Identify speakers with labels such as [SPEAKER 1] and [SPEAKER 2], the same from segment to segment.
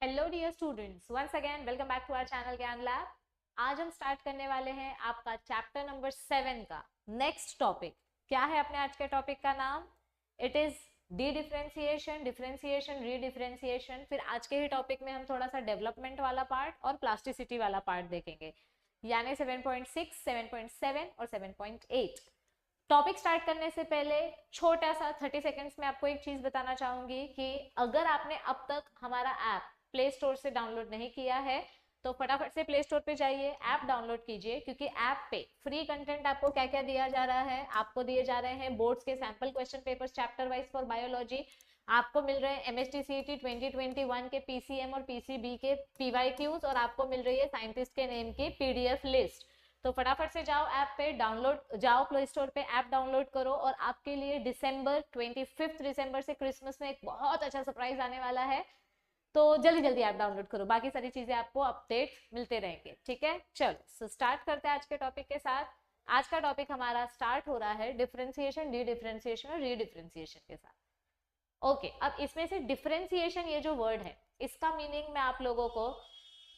[SPEAKER 1] Hello dear students, once again welcome back to our channel Gyan lab. आज हम start करने वाले हैं आपका चैप्टर नंबर 7 का नेक्स्ट टॉपिक। क्या है अपने आज के टॉपिक का नाम? It is D differentiation, differentiation, रीडिफरेंशिएशन। फिर आज के ही टॉपिक में हम थोड़ा सा डेवलपमेंट वाला पार्ट और प्लास्टिसिटी वाला पार्ट देखेंगे, यानी 7.6, 7.7 और 7.8। टॉपिक स्टार्ट करने से पहले छोटा सा 30 सेकेंड्स में आपको एक चीज बताना चाहूंगी कि अगर आपने अब तक हमारा ऐप प्ले स्टोर से डाउनलोड नहीं किया है तो फटाफट से प्ले स्टोर पे जाइए, ऐप डाउनलोड कीजिए, क्योंकि ऐप पे फ्री कंटेंट आपको क्या क्या दिया जा रहा है। आपको दिए जा रहे हैं बोर्ड्स के sample question papers chapter wise for biology. आपको मिल रहे हैं एमएसटीसीईटी 2021 के पीसीएम और पीसीबी के पीवाईक्यूज, और आपको मिल रही है साइंटिस्ट के नेम की पीडीएफ लिस्ट। तो फटाफट से जाओ ऐप पे, डाउनलोड जाओ प्ले स्टोर पे, ऐप डाउनलोड करो। और आपके लिए दिसंबर 25 दिसंबर से क्रिसमस में एक बहुत अच्छा सरप्राइज आने वाला है, तो जल्दी जल्दी ऐप डाउनलोड करो। बाकी सारी चीजें आपको अपडेट मिलते रहेंगे, ठीक है। चलो स्टार्ट करते हैं आज के टॉपिक के साथ। आज का टॉपिक हमारा स्टार्ट हो रहा है डिफरेंशिएशन, डी डिफरेंशिएशन और रीडिफरेंशिएशन के साथ। ओके, अब इसमें से डिफरेंशिएशन ये जो वर्ड है इसका मीनिंग मैं आप लोगों को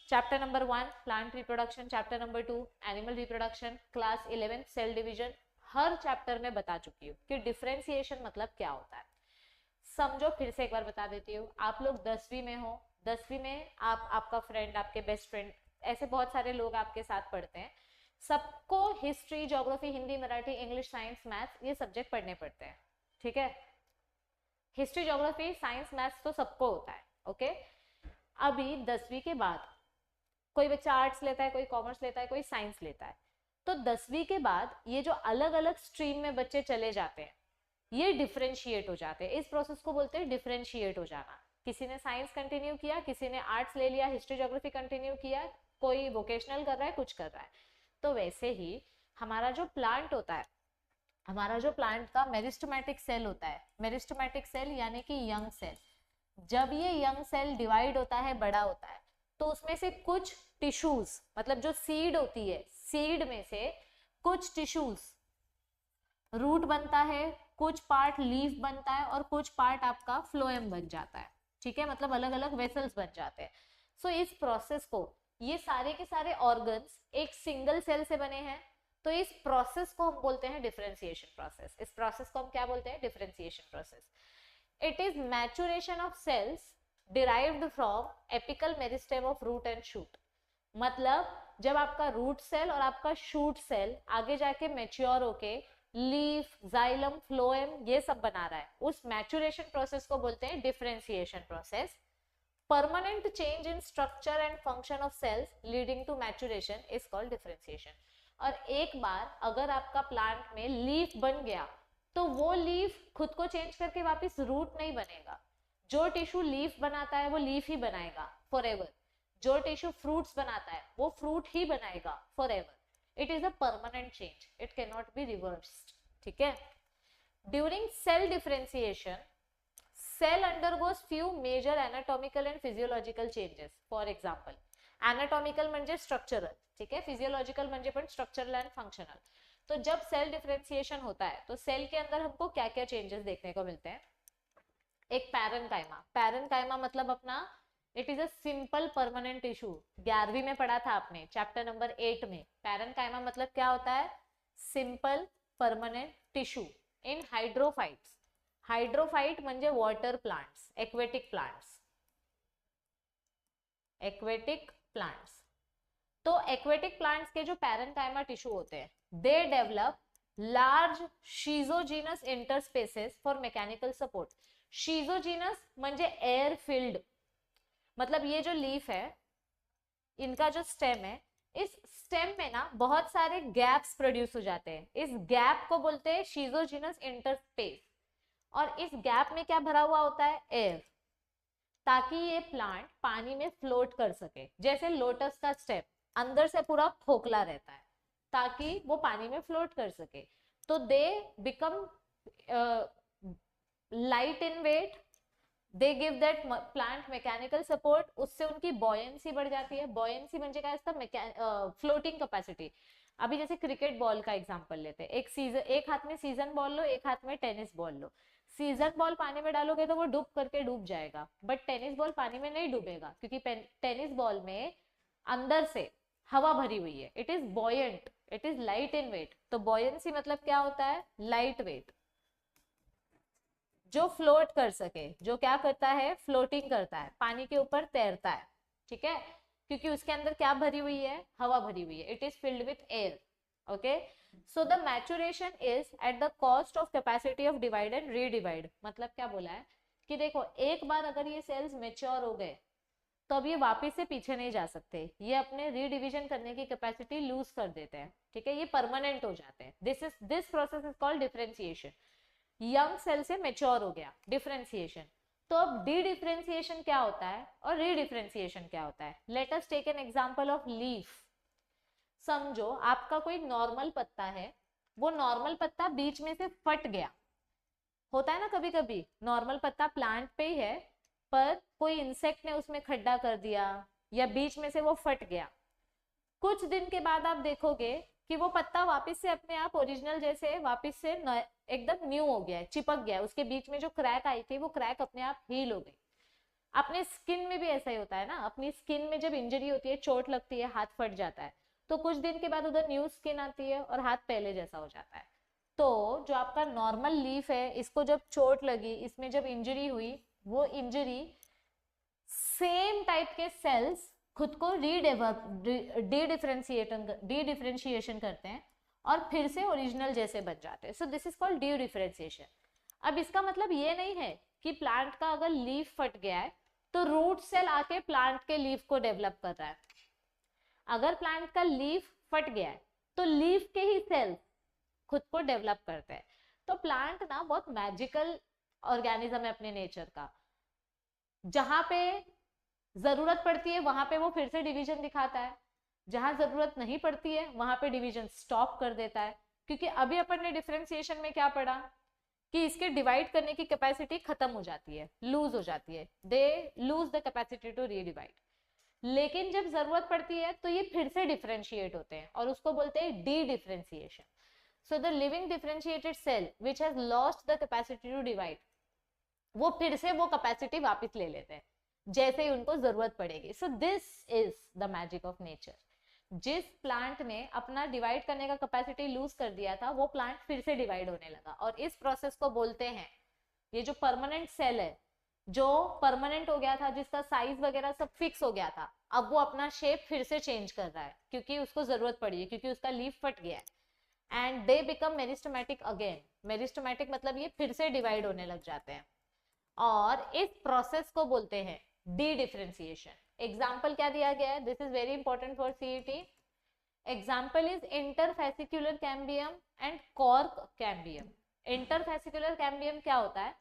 [SPEAKER 1] chapter number 1 plant reproduction, chapter number 2 animal reproduction, class 11 cell division, हर चैप्टर में बता चुकी हूँ कि डिफरेंशिएशन मतलब क्या होता है। समझो, फिर से एक बार बता देती हूँ। आप लोग 10वीं में हो, 10वीं में आपका फ्रेंड, आपके बेस्ट फ्रेंड, ऐसे बहुत सारे लोग आपके साथ पढ़ते हैं। सबको history, geography, Hindi, Marathi, English, science, maths ये सब्जेक्ट पढ़ने पड़ते हैं, ठीक है। हिस्ट्री, ज्योग्राफी, साइंस, मैथ्स तो सबको होता है, ओके। अभी 10वीं के बाद कोई बच्चा आर्ट्स लेता है, कोई कॉमर्स लेता है, कोई साइंस लेता है, तो 10वीं के बाद ये जो अलग अलग स्ट्रीम में बच्चे चले जाते हैं ये डिफरेंशिएट हो जाते हैं। इस प्रोसेस को बोलते हैं डिफरेंशिएट हो जाना। किसी ने साइंस कंटिन्यू किया, किसी ने आर्ट्स ले लिया, हिस्ट्री ज्योग्राफी कंटिन्यू किया, कोई वोकेशनल कर रहा है, कुछ कर रहा है। तो वैसे ही हमारा जो प्लांट होता है, हमारा जो प्लांट का मेरिस्टमैटिक सेल होता है, मेरिस्टमैटिक सेल यानी कि यंग सेल, जब ये यंग सेल डिवाइड होता है, बड़ा होता है, तो उसमें से कुछ टिश्यूज, मतलब जो सीड होती है, सीड में से कुछ टिश्यूज रूट बनता है, कुछ पार्ट लीफ बनता है और कुछ पार्ट आपका फ्लोएम बन जाता है, ठीक है। मतलब अलग अलग वेसल्स बन जाते हैं। सो इस प्रोसेस को, ये सारे के सारे ऑर्गन्स एक सिंगल सेल से बने हैं, तो इस प्रोसेस को हम बोलते हैं डिफरेंशिएशन प्रोसेस। इस प्रोसेस को हम क्या बोलते हैं? Differentiation process. It is maturation of cells derived from apical meristem of root and shoot. मतलब जब आपका रूट सेल और आपका शूट सेल आगे जाके मेच्योर होके लीफ, जाइलम, फ्लोएम ये सब बना रहा है, उस मैचुरेशन प्रोसेस को बोलते हैं differentiation process. Permanent change in structure and function of cells leading to maturation is called differentiation. और एक बार अगर आपका प्लांट में लीफ बन गया तो वो लीफ खुद को चेंज करके वापस रूट नहीं बनेगा। जो टिश्यू लीफ बनाता है वो लीफ ही बनाएगा फॉरएवर, जो टिश्यू फ्रूट्स बनाता है वो फ्रूट ही बनाएगा forever. It is a permanent change, it can not be reversed, ठीक है। During cell differentiation cell undergoes few major anatomical and physiological changes. For example, anatomical म्हणजे structural, ठीक है, physiological म्हणजे पण structural and functional। तो जब सेल डिफरेंशिएशन होता है तो सेल के अंदर हमको क्या क्या चेंजेस देखने को मिलते हैं? एक पैरेनकाइमा, पैरेनकाइमा मतलब अपना it is a simple permanent tissue. 11वीं में पढ़ा था आपने चैप्टर नंबर 8 में। पैरेनकाइमा मतलब क्या होता है? Simple permanent tissue in hydrophytes. Hydrophyte म्हणजे water plants, aquatic plants, aquatic plants. तो एक्वेटिक प्लांट्स के जो पैरेनकाइमा टिश्यू होते हैं, they develop large schizogenous interspaces for mechanical support. Schizogenous म्हणजे एयर फिल्ड, मतलब ये जो लीफ है, इनका जो स्टेम है, इस स्टेम में ना बहुत सारे गैप्स प्रोड्यूस हो जाते हैं। इस गैप को बोलते हैं शीजोजीनस इंटरस्पेस। और इस गैप में क्या भरा हुआ होता है? एयर, ताकि ये प्लांट पानी में फ्लोट कर सके। जैसे लोटस का स्टेम अंदर से पूरा खोखला रहता है ताकि वो पानी में फ्लोट कर सके। तो they become light in weight, they give that plant mechanical support, उससे उनकी बॉयंसी बढ़ जाती है। बॉयंसी म्हणजे काय असतं? Floating capacity. अभी जैसे क्रिकेट बॉल का एग्जांपल लेते हैं, एक हाथ में सीजन बॉल लो, एक हाथ में टेनिस बॉल लो। सीजन बॉल पानी में डालोगे तो वो डूब जाएगा, बट टेनिस बॉल पानी में नहीं डूबेगा, क्योंकि टेनिस बॉल में अंदर से हवा भरी हुई है, it is buoyant, it is light in weight. तो बॉयंसी मतलब क्या होता है, लाइट वेट, जो फ्लोट कर सके, जो क्या करता है, फ्लोटिंग करता है, पानी के ऊपर तैरता है, ठीक है, क्योंकि उसके अंदर क्या भरी हुई है, हवा भरी हुई है, it is filled with air. Okay, so the maturation is at the cost of capacity of divide and redivide. मतलब क्या बोला है कि देखो, एक बार अगर ये सेल्स मेच्योर हो गए तो अब ये वापस से पीछे नहीं जा सकते, ये अपने रीडिविजन करने की कैपेसिटी लूज कर देते हैं, ठीक है, ये परमानेंट हो जाते हैं। This process is called differentiation. Young cell से मेच्योर हो गया, डिफरेंशिएशन। तो अब डी डिफरेंशिएशन क्या होता है और रीडिफरेंशिएशन क्या होता है। Let us take an example of leaf. समझो आपका कोई नॉर्मल पत्ता है, वो नॉर्मल पत्ता बीच में से फट गया, होता है ना कभी कभी, नॉर्मल पत्ता प्लांट पे ही है पर कोई इंसेक्ट ने उसमें खड्डा कर दिया या बीच में से वो फट गया। कुछ दिन के बाद आप देखोगे कि वो पत्ता वापस से अपने आप ओरिजिनल जैसे वापस से एकदम न्यू हो गया है, चिपक गया है, उसके बीच में जो क्रैक आई थी वो क्रैक अपने आप हील हो गई। अपने स्किन में भी ऐसा ही होता है ना, अपनी स्किन में जब इंजरी होती है, चोट लगती है, हाथ फट जाता है, तो कुछ दिन के बाद उधर न्यू स्किन आती है और हाथ पहले जैसा हो जाता है। तो जो आपका नॉर्मल लीफ है, इसको जब चोट लगी, इसमें जब इंजरी हुई, वो इंजरी सेम टाइप के सेल्स खुद को डी डिफरेंशिएशन करते हैं और फिर से ओरिजिनल जैसे बन जाते हैं। सो this is called D differentiation. अब इसका मतलब ये नहीं है कि प्लांट का अगर लीफ फट गया है तो रूट सेल आके प्लांट के लीफ को डेवलप कर रहा है। अगर प्लांट का लीफ फट गया है तो लीफ के ही सेल्स खुद को डेवलप करते हैं। तो प्लांट ना बहुत मैजिकल ऑर्गेनिज्म है अपने नेचर का। जहां पे जरूरत पड़ती है वहां पे वो फिर से डिवीजन दिखाता है, जहां जरूरत नहीं पड़ती है वहां पे डिवीजन स्टॉप कर देता है। क्योंकि अभी अपन ने डिफरेंशिएशन में क्या पढ़ा कि इसके डिवाइड करने की कैपेसिटी खत्म हो जाती है, लूज हो जाती है, they lose the capacity to redivide. लेकिन जब जरूरत पड़ती है तो ये फिर से डिफरेंशिएट होते हैं और उसको बोलते हैं dedifferentiation. So the living differentiated cell which has lost the capacity to divide, वो फिर से वो कैपेसिटी वापस ले लेते हैं जैसे ही उनको जरूरत पड़ेगी। सो this is the magic of nature. जिस प्लांट ने अपना डिवाइड करने का कैपेसिटी लूज कर दिया था, वो प्लांट फिर से डिवाइड होने लगा, और इस प्रोसेस को बोलते हैं, ये जो परमानेंट सेल है, जो परमानेंट हो गया था, जिसका साइज वगैरह सब फिक्स हो गया था, अब वो अपना शेप फिर से चेंज कर रहा है क्योंकि उसको जरूरत पड़ी है, क्योंकि उसका लीफ फट गया है। And they become meristematic again. Meristematic मतलब ये फिर से डिवाइड होने लग जाते हैं, और इस प्रोसेस को बोलते हैं डी डिफरेंशिएशन। एग्जाम्पल क्या दिया गया है, this is very important for CET. Example is interfascicular cambium and cork cambium. Interfascicular cambium क्या होता है,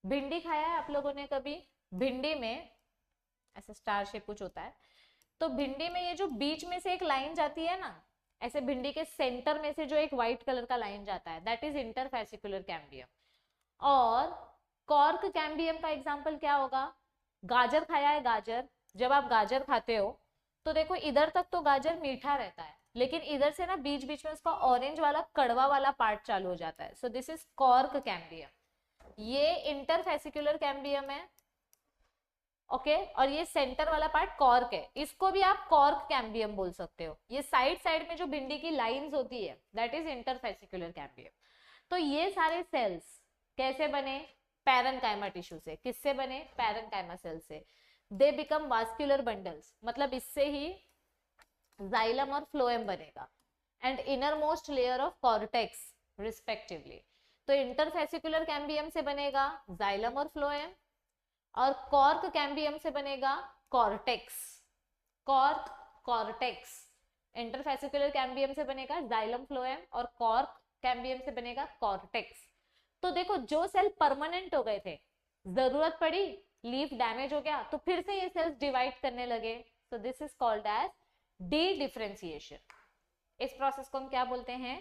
[SPEAKER 1] भिंडी खाया है आप लोगों ने कभी, भिंडी में ऐसे स्टार शेप कुछ होता है, तो भिंडी में ये जो बीच में से एक लाइन जाती है ना, ऐसे भिंडी के सेंटर में से जो एक व्हाइट कलर का लाइन जाता है, दैट इज इंटरफेसिकुलर कैम्बियम। और कॉर्क कैम्बियम का एग्जाम्पल क्या होगा, गाजर खाया है, गाजर, जब आप गाजर खाते हो तो देखो इधर तक तो गाजर मीठा रहता है, लेकिन इधर से ना बीच बीच में उसका ऑरेंज वाला कड़वा वाला पार्ट चालू हो जाता है। सो दिस इज कॉर्क कैम्बियम। ये इंटरफेसिकुलर कैम्बियम है, ओके, और ये सेंटर वाला पार्ट कॉर्क है, इसको भी आप कॉर्क कैम्बियम बोल सकते हो। ये साइड साइड में जो भिंडी की लाइंस होती है, दैट इज इंटरफेसिकुलर कैम्बियम। तो ये सारे सेल्स कैसे बने, पैरेन्काइमा टिश्यू से। किससे बने, पैरेन्काइमा सेल से। दे बिकम वास्कुलर बंडल्स, मतलब इससे ही जाइलम और फ्लोएम बनेगा, and inner most layer of cortex respectively. तो इंटरफेसिकुलर कैम्बियम से बनेगा जाइलम और फ्लोएम, और कॉर्क कैम्बियम से बनेगा cortex, cork cortex. Interfascicular cambium से बनेगा जाइलम फ्लोएम, और कॉर्क कैम्बियम से बनेगा कॉर्टेक्स। तो देखो, जो सेल परमानेंट हो गए थे, जरूरत पड़ी, लीफ डैमेज हो गया, तो फिर से ये सेल्स डिवाइड करने लगे। So this is called as dedifferentiation. इस प्रोसेस को हम क्या बोलते हैं,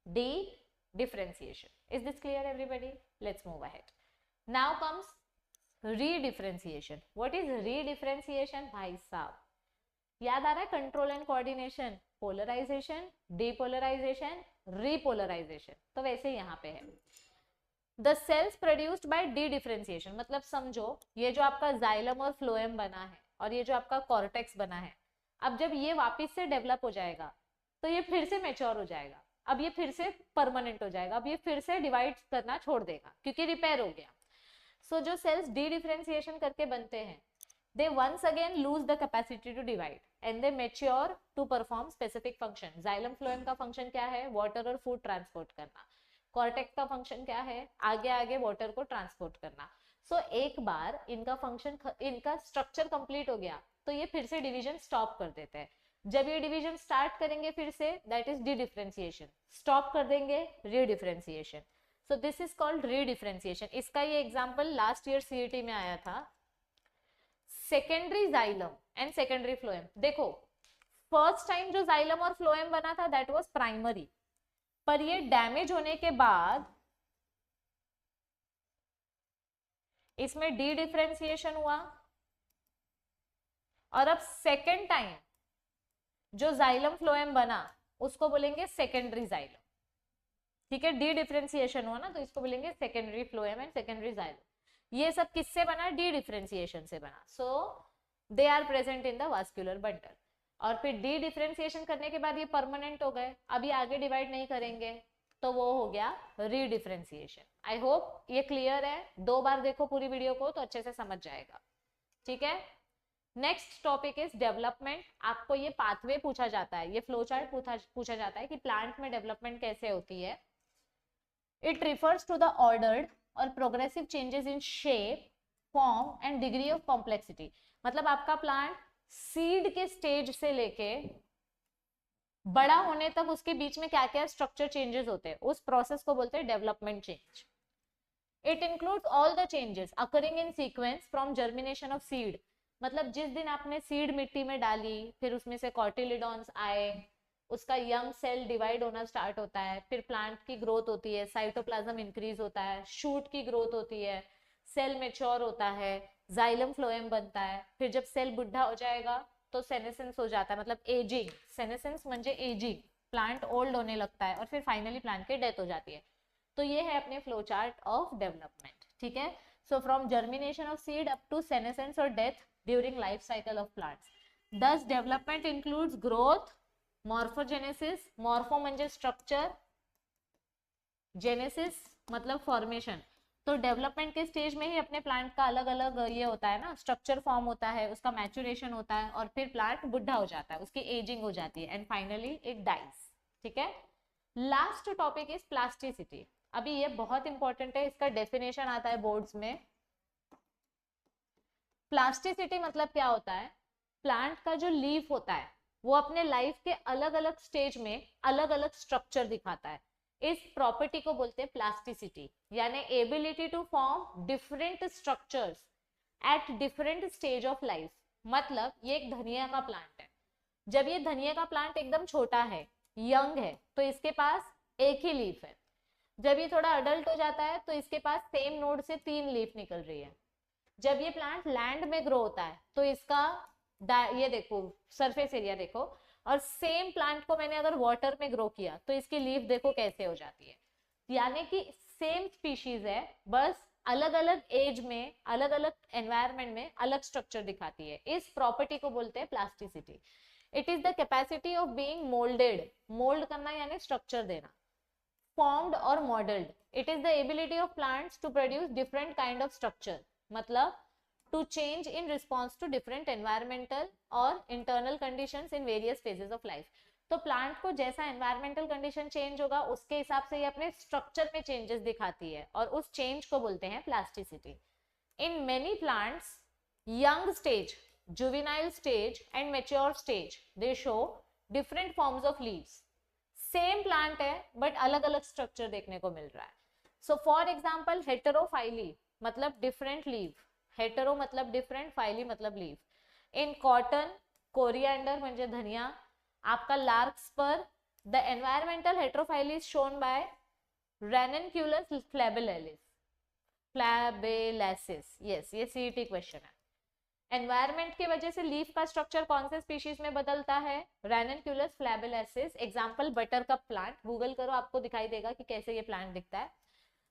[SPEAKER 1] dedifferentiation. Is this clear everybody? Let's move ahead. Now comes redifferentiation. What is redifferentiation भाई साहब? याद आ रहा है control and coordination, polarisation, depolarisation, repolarisation. तो वैसे यहाँ पे है, the cells produced by dedifferentiation, मतलब समझो ये जो आपका जाइलम और फ्लोएम बना है और ये जो आपका कॉर्टेक्स बना है, अब जब ये वापस से डेवलप हो जाएगा तो ये फिर से मैच्योर हो जाएगा, अब ये फिर से परमानेंट हो जाएगा, अब ये फिर से डिवाइड करना छोड़ देगा क्योंकि रिपेयर हो गया। सो जो सेल्स डी डिफरेंशिएशन करके बनते हैं, they once again lose the capacity to divide and they mature to perform specific function. xylem phloem का फंक्शन क्या है? वाटर और फूड ट्रांसपोर्ट करना। कॉर्टेक्स का फंक्शन क्या है? आगे आगे वाटर को ट्रांसपोर्ट करना। सो एक बार इनका फंक्शन, इनका स्ट्रक्चर कंप्लीट हो गया तो ये फिर से डिवीजन स्टॉप कर देते हैं। जब ये डिवीजन स्टार्ट करेंगे फिर से, that is D differentiation. Stop कर देंगे, री differentiation. So this is called री डिफरेंशिएशन। इसका ये एग्जाम्पल लास्ट ईयर सीईटी में आया था, secondary xylem and secondary phloem. देखो फर्स्ट टाइम जो जाइलम और फ्लोएम बना था दैट वाज प्राइमरी, पर ये डैमेज होने के बाद इसमें डी डिफरेंशिएशन हुआ और अब सेकेंड टाइम जो जाइलम फ्लोएम बना उसको बोलेंगे सेकेंडरी जाइलम। ठीक है, डी डिफरेंशिएशन हुआ ना तो इसको बोलेंगे secondary phloem and secondary xylem. ये सब किससे बना? डी डिफरेंशिएशन से बना। So they are present in the vascular bundle. और फिर डी डिफरेंशिएशन करने के बाद ये परमानेंट हो गए, अभी आगे डिवाइड नहीं करेंगे तो वो हो गया री डिफरेंशिएशन। आई होप ये क्लियर है, 2 बार देखो पूरी वीडियो को तो अच्छे से समझ जाएगा। ठीक है, नेक्स्ट टॉपिक इज डेवलपमेंट। आपको ये पाथवे पूछा जाता है, ये फ्लो चार्ट पूछा जाता है कि प्लांट में डेवलपमेंट कैसे होती है। It refers to the ordered और progressive changes in shape, form and degree of complexity. मतलब आपका प्लांट सीड के स्टेज से लेके बड़ा होने तक उसके बीच में क्या क्या स्ट्रक्चर चेंजेस होते हैं, उस प्रोसेस को बोलते हैं development change. It includes all the changes occurring in sequence from germination of seed. मतलब जिस दिन आपने सीड मिट्टी में डाली, फिर उसमें से कॉटिलिडॉन्स आए, उसका यंग सेल डिवाइड होना स्टार्ट होता है, फिर प्लांट की ग्रोथ होती है, साइटोप्लाज्म इंक्रीज होता है, शूट की ग्रोथ होती है, सेल मैच्योर होता है, जाइलम फ्लोएम बनता है। फिर जब सेल बुढ़ा हो जाएगा तो सेनेसेंस हो जाता है, मतलब एजिंग। सेनेसेंस म्हणजे एजिंग, प्लांट ओल्ड होने लगता है और फिर फाइनली प्लांट की डेथ हो जाती है। तो ये है अपने फ्लो चार्ट ऑफ डेवलपमेंट। ठीक है, so from germination of seed up to senescence और death during life cycle of plants. This development includes growth, morphogenesis, morpho म्हणजे स्ट्रक्चर, जेनेसिस मतलब फॉर्मेशन। तो डेवलपमेंट के स्टेज में ही अपने प्लांट का अलग अलग ये होता है ना, स्ट्रक्चर फॉर्म होता है, उसका मैच्योरेशन होता है और फिर प्लांट बुढ़ा हो जाता है, उसकी एजिंग हो जाती है एंड फाइनली इट डाइज। ठीक है, लास्ट टॉपिक इज प्लास्टिसिटी। अभी ये बहुत इंपॉर्टेंट है, इसका डेफिनेशन आता है बोर्ड्स में। प्लास्टिसिटी मतलब क्या होता है? प्लांट का जो लीफ होता है वो अपने लाइफ के अलग अलग स्टेज में अलग अलग स्ट्रक्चर दिखाता है। इस प्रॉपर्टी को बोलते हैं प्लास्टिसिटी, यानी ability to form different structures at different stage of life. मतलब ये एक धनिया का प्लांट है, जब ये धनिया का प्लांट एकदम छोटा है, यंग है, तो इसके पास एक ही लीफ है। जब ये थोड़ा अडल्ट हो जाता है तो इसके पास सेम नोड से 3 लीफ निकल रही है। जब ये प्लांट लैंड में ग्रो होता है तो इसका ये देखो सरफेस एरिया देखो, और सेम प्लांट को मैंने अगर वाटर में ग्रो किया तो इसकी लीफ देखो कैसे हो जाती है। यानी कि सेम स्पीशीज है, बस अलग अलग एज में, अलग अलग एनवायरनमेंट में अलग स्ट्रक्चर दिखाती है। इस प्रॉपर्टी को बोलते हैं plasticity. It is the capacity of being moulded, mould करना यानी स्ट्रक्चर देना, फॉर्म्ड और modelled. It is the ability of plants to produce different kind of structure, मतलब to change in response to different environmental और internal conditions in various phases of life। तो plant को जैसा environmental condition change होगा उसके हिसाब से ये अपने स्ट्रक्चर में चेंजेस दिखाती है और उस चेंज को बोलते हैं plasticity. In many plants young stage, juvenile stage and mature stage they show different forms of leaves। Same plant है बट अलग अलग स्ट्रक्चर देखने को मिल रहा है। सो फॉर एग्जाम्पल हेटेरोफाइली मतलब डिफरेंट लीव, हेटेरो मतलब डिफरेंट, फाइली मतलब लीफ। इन कॉटन, कोरिएंडर म्हणजे धनिया, आपका लार्क्स पर the environmental heterophylly is shown by Ranunculus flabellaris. Yes, ये सीईटी क्वेश्चन है। एनवायरमेंट की वजह से लीफ का स्ट्रक्चर कौन से स्पीशीज में बदलता है? Ranunculus flabellaris. Example buttercup plant, Google करो आपको दिखाई देगा कि कैसे ये प्लांट दिखता है।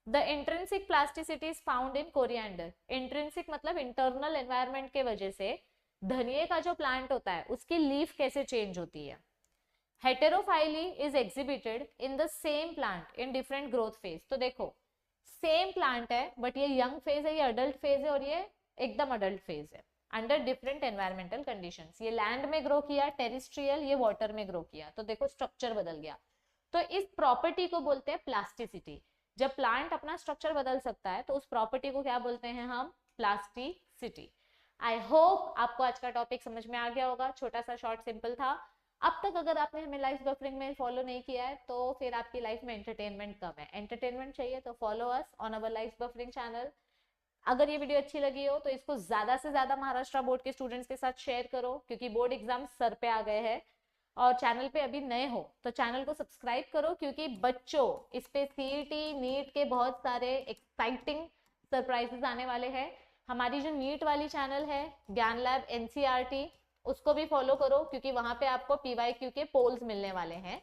[SPEAKER 1] The intrinsic plasticity is found in coriander. Intrinsic मतलब इंटरनल एनवायरनमेंट के वजह से धनिये का जो प्लांट होता है उसकी लीफ कैसे चेंज होती है। Heterophylly is exhibited in the same plant in different growth phase. तो देखो सेम प्लांट है बट ये यंग फेज है, ये अडल्ट फेज है और ये एकदम अडल्ट फेज है अंडर डिफरेंट एनवायरमेंटल कंडीशंस। ये लैंड में ग्रो किया टेरिस्ट्रियल, ये वाटर में ग्रो किया, तो देखो स्ट्रक्चर बदल गया। तो इस प्रॉपर्टी को बोलते हैं प्लास्टिसिटी। जब प्लांट अपना स्ट्रक्चर बदल सकता है तो उस प्रॉपर्टी को क्या बोलते हैं हम, प्लास्टिसिटी। आई होप आपको आज का टॉपिक समझ में आ गया होगा, छोटा सा शॉर्ट सिंपल था। अब तक अगर आपने हमें लाइफ बफरिंग में फॉलो नहीं किया है तो फिर आपकी लाइफ में एंटरटेनमेंट कम है। एंटरटेनमेंट चाहिए तो follow us on our life buffering channel. अगर ये वीडियो अच्छी लगी हो तो इसको ज्यादा से ज्यादा महाराष्ट्र बोर्ड के स्टूडेंट्स के साथ शेयर करो, क्योंकि बोर्ड एग्जाम सर पे आ गए हैं। और चैनल पे अभी नए हो तो चैनल को सब्सक्राइब करो, क्योंकि बच्चों इस पे सीईटी नीट के बहुत सारे एक्साइटिंग सरप्राइजेस आने वाले हैं। हमारी जो नीट वाली चैनल है ज्ञान लैब एनसीईआरटी, उसको भी फॉलो करो, क्योंकि वहां पे आपको पीवाईक्यू के पोल्स मिलने वाले हैं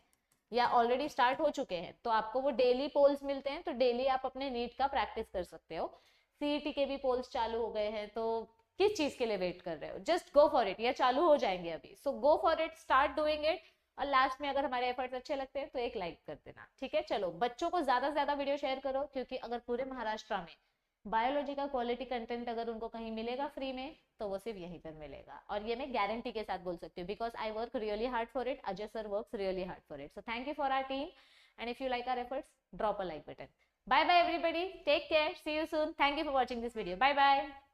[SPEAKER 1] या ऑलरेडी स्टार्ट हो चुके हैं। तो आपको वो डेली पोल्स मिलते हैं, तो डेली आप अपने नीट का प्रैक्टिस कर सकते हो। सीईटी के भी पोल्स चालू हो गए हैं, तो किस चीज के लिए वेट कर रहे हो, जस्ट गो फॉर इट। ये चालू हो जाएंगे अभी, so go for it, start doing it. और लास्ट में अगर हमारे एफर्ट्स अच्छे लगते हैं तो एक लाइक कर देना, ठीक है। चलो बच्चों को ज्यादा से ज्यादा वीडियो शेयर करो, क्योंकि अगर पूरे महाराष्ट्र में बायोलॉजी का क्वालिटी कंटेंट अगर उनको कहीं मिलेगा फ्री में तो वो सिर्फ यहीं पर मिलेगा। और ये मैं गारंटी के साथ बोल सकती हूँ, because I work really hard for it, Ajay sir works really hard for it. So thank you for our team, and if you like our efforts, drop a like button. Bye bye everybody, take care, see you soon. Thank you for watching this video. Bye bye.